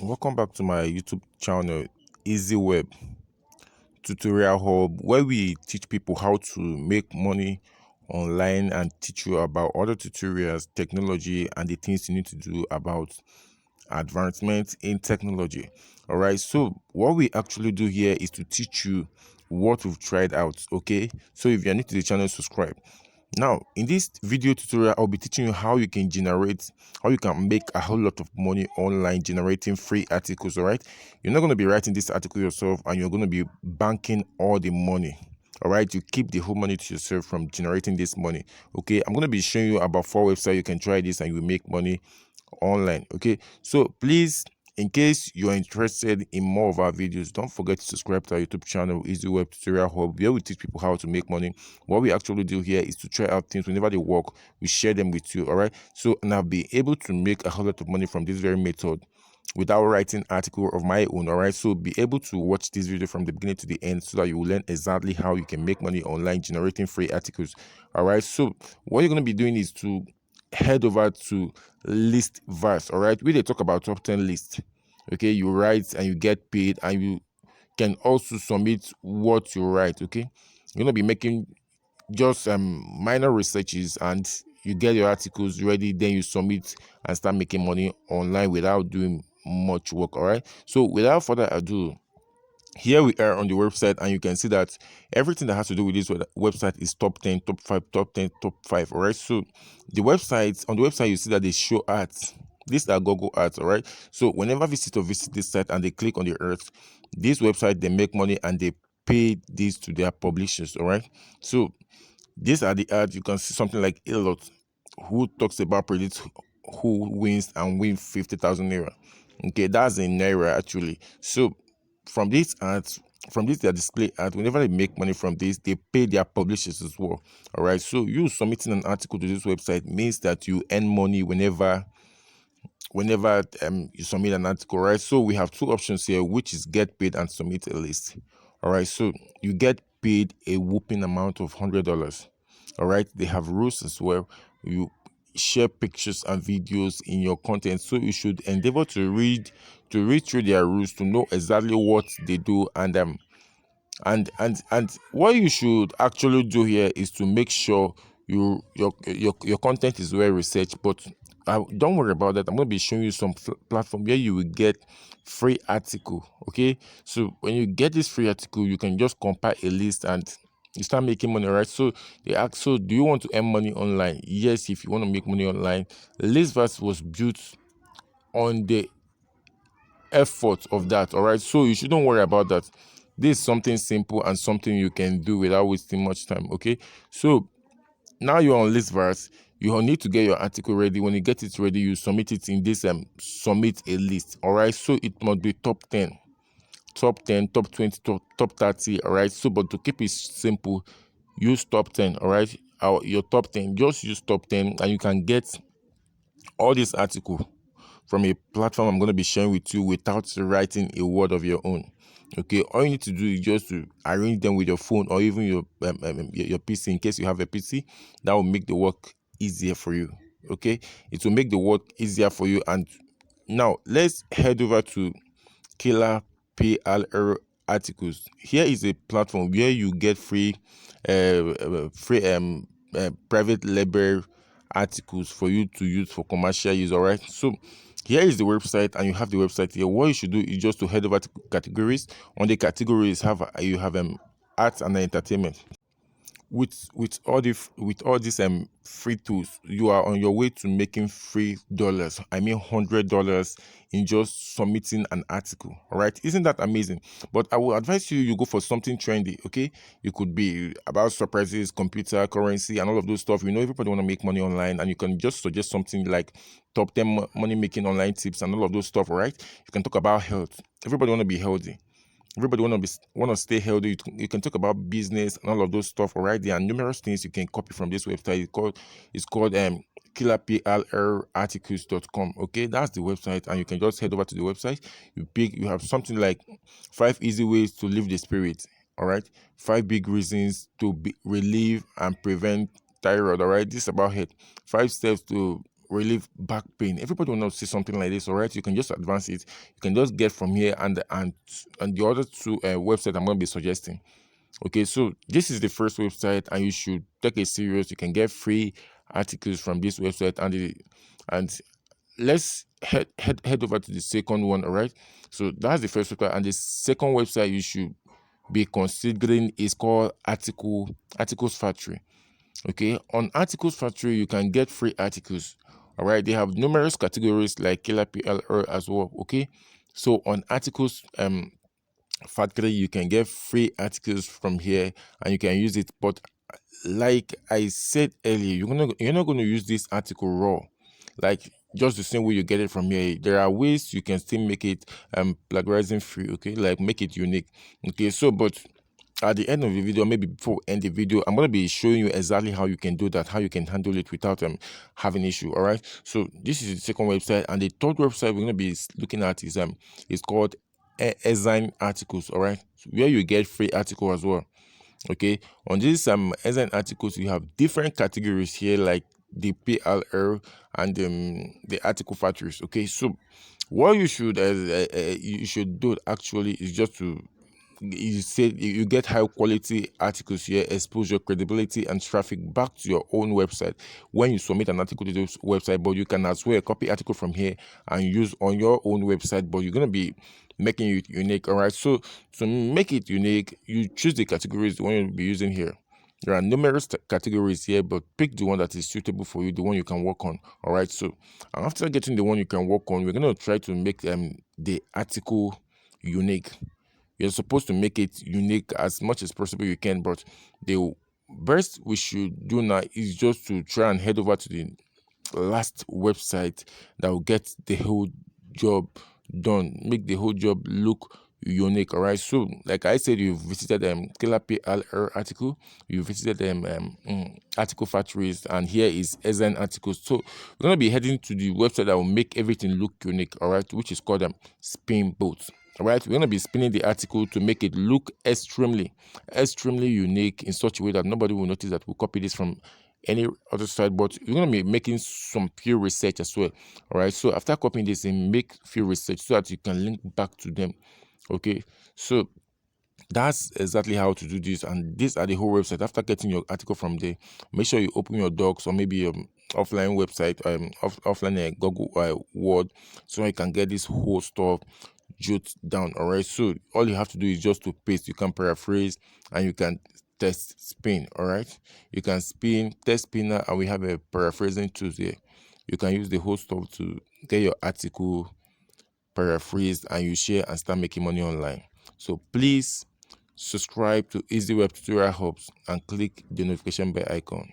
Welcome back to my YouTube channel, Easy Web Tutorial Hub, where we teach people how to make money online and teach you about other tutorials, technology, and the things you need to do about advancement in technology. All right, so what we actually do here is to teach you what we've tried out. Okay, so if you're new to the channel, subscribe. Now, in this video tutorial, I'll be teaching you how you can make a whole lot of money online generating free articles. All right, you're not going to be writing this article yourself and you're going to be banking all the money. All right, you keep the whole money to yourself from generating this money. Okay, I'm going to be showing you about 4 websites you can try this and you will make money online. Okay, so please, in case you're interested in more of our videos, don't forget to subscribe to our YouTube channel, Easy Web Tutorial Hub, where we teach people how to make money. What we actually do here is to try out things. Whenever they work, we share them with you. All right, so and I'll be able to make a whole lot of money from this very method without writing article of my own. All right, so be able to watch this video from the beginning to the end so that you will learn exactly how you can make money online generating free articles. All right, so what you're going to be doing is to head over to Listverse. All right, we they talk about top 10 list. Okay, you write and you get paid, and you can also submit what you write. Okay, you're gonna be making just minor researches and you get your articles ready, then you submit and start making money online without doing much work. All right, so without further ado, here we are on the website, and you can see that everything that has to do with this website is top 10, top 5, top 10, top 5. All right, so on the website you see that they show ads. These are Google ads. All right, so whenever visitor visit this site and they click on the earth, this website, they make money and they pay this to their publishers. All right, so these are the ads. You can see something like Elot, who talks about predict who wins and win 50,000 naira. Okay, that's in naira actually. So from these ads, from this their display ad, whenever they make money from this, they pay their publishers as well. All right, so you submitting an article to this website means that you earn money whenever you submit an article. Right, so we have two options here, which is get paid and submit a list. All right, so you get paid a whooping amount of $100. All right, they have rules as well. You share pictures and videos in your content, so you should endeavor to read through their rules to know exactly what they do. And what you should actually do here is to make sure your content is well researched. But don't worry about that. I'm going to be showing you some platform where you will get free article. Okay, so when you get this free article, you can just compile a list and you start making money. Right, so they ask, so do you want to earn money online? Yes, if you want to make money online, Listverse was built on the effort of that. All right, so you shouldn't worry about that. This is something simple and something you can do without wasting much time. Okay, so now you're on Listverse, you will need to get your article ready. When you get it ready, you submit it in this submit a list. All right, so it must be top 10, top 10, top 20, top 30. All right, so but to keep it simple, use top 10. All right, your top 10, just use top 10 and you can get all this article from a platform I'm going to be sharing with you without writing a word of your own. Okay, all you need to do is just to arrange them with your phone or even your PC, in case you have a PC. That will make the work easier for you. Okay, it will make the work easier for you. And now let's head over to Killer PLR articles. Here is a platform where you get free private label articles for you to use for commercial use. All right, so here is the website, and you have the website here. What you should do is just to head over to categories. On the categories, you have arts and entertainment. With all these free tools, you are on your way to making free dollars. I mean $100 in just submitting an article. All right, isn't that amazing? But I will advise you go for something trendy. Okay, it could be about surprises, computer currency, and all of those stuff. You know, everybody want to make money online, and you can just suggest something like top 10 money making online tips and all of those stuff. All right, you can talk about health. Everybody want to be healthy. Everybody want to stay healthy. You can talk about business and all of those stuff. All right, there are numerous things you can copy from this website. It's called killerplrarticles.com. Okay, that's the website, and you can just head over to the website. You have something like 5 easy ways to live the spirit. All right, 5 big reasons to relieve and prevent thyroid. All right, this is about health. 5 steps to relieve back pain. Everybody will not see something like this. All right, you can just advance it. You can just get from here and the other two website I'm going to be suggesting. Okay, so this is the first website, and you should take it serious. You can get free articles from this website, and let's head over to the second one. All right, so that's the first website, and the second website you should be considering is called Articles Factory. Okay, on Articles Factory you can get free articles. All right, they have numerous categories like Killer PLR as well. Okay, so on Articles Factory you can get free articles from here and you can use it, but like I said earlier, you're not going to use this article raw, like just the same way you get it from here. There are ways you can still make it plagiarism free. Okay, like make it unique. Okay, so but at the end of the video, maybe before we end the video, I'm going to be showing you exactly how you can do that, how you can handle it without having issue. All right, so this is the second website, and the third website we're going to be looking at is called Ezine Articles. All right, so where you get free article as well. Okay, on this Ezine Articles you have different categories here, like the PLR and the article factories. Okay, so what you should do actually is just to, you said you get high quality articles here, expose your credibility and traffic back to your own website when you submit an article to this website. But you can as well copy article from here and use on your own website, but you're going to be making it unique. All right, so to make it unique, you choose the categories, the one you'll be using here. There are numerous categories here, but pick the one that is suitable for you, the one you can work on. All right, so after getting the one you can work on, we're going to try to make the article unique. You're supposed to make it unique as much as possible you can, but the best we should do now is just to try and head over to the last website that will get the whole job done, make the whole job look unique. All right, so like I said, you've visited Killer PLR article, you visited article factories, and here is Ezine Articles. So we're going to be heading to the website that will make everything look unique. All right, which is called Spinbolt. All right, we're going to be spinning the article to make it look extremely unique in such a way that nobody will notice that we copy this from any other site, but we're going to be making some pure research as well. All right, so after copying this, make pure research so that you can link back to them. Okay, so that's exactly how to do this, and these are the whole website. After getting your article from there, make sure you open your docs or maybe offline website, offline Google Word, so you can get this whole stuff jot down. All right, so all you have to do is just to paste. You can paraphrase and you can test spin. All right, you can spin, test spinner, and we have a paraphrasing tool here. You can use the whole stuff to get your article paraphrased and you share and start making money online. So please subscribe to Easy Web Tutorial Hubs and click the notification bell icon.